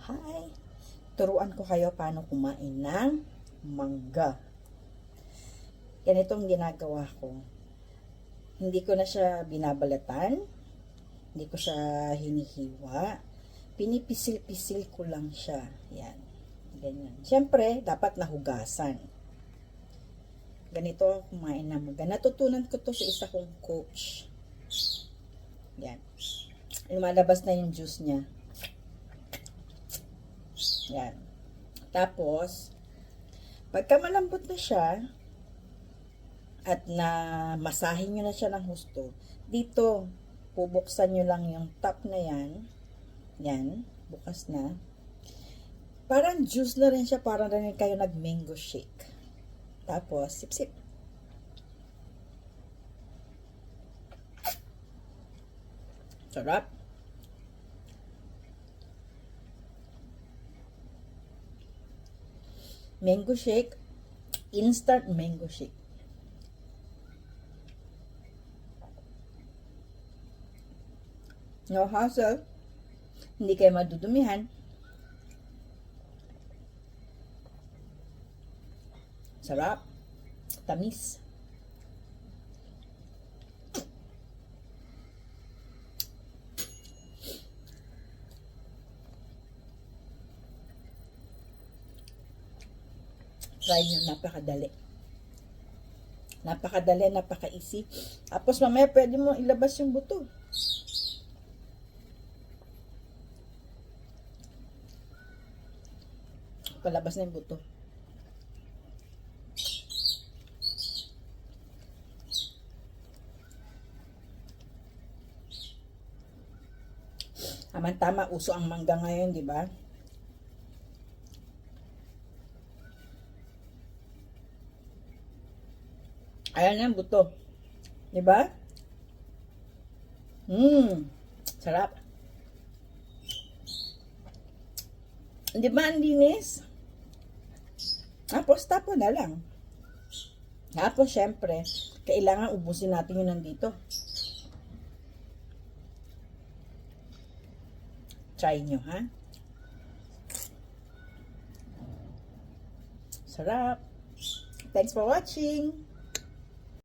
Hi! Turuan ko kayo paano kumain ng mangga. Ganitong ginagawa ko. Hindi ko na siya binabalatan. Hindi ko siya hinihiwa. Pinipisil-pisil ko lang siya. Yan. Ganyan. Siyempre, dapat nahugasan. Ganito ako kumain ng mangga. Natutunan ko to sa isa kong coach. Yan. Lumalabas na yung juice niya. Yan. Tapos, pagka malambot na siya, at na masahin nyo na siya ng husto, dito, bubuksan nyo lang yung top na yan. Yan. Bukas na. Parang juice na rin siya, parang rin kayo nag-mango shake. Tapos, sip-sip. Sarap. Mango shake, instant mango shake. No hassle. Hindi kayo madudumihan. Sarap. Tamis. Try nyo, napakadali. Napakadali, napaka-easy. Tapos mamaya pwede mo ilabas yung buto. Palabas na yung buto. Tama, uso ang mangga ngayon, di ba? Ayan na yung buto. Diba? Sarap. Diba ang linis? Tapos tapo na lang. Tapos syempre, kailangan ubusin natin yun nandito. Try nyo, ha? Sarap. Thanks for watching.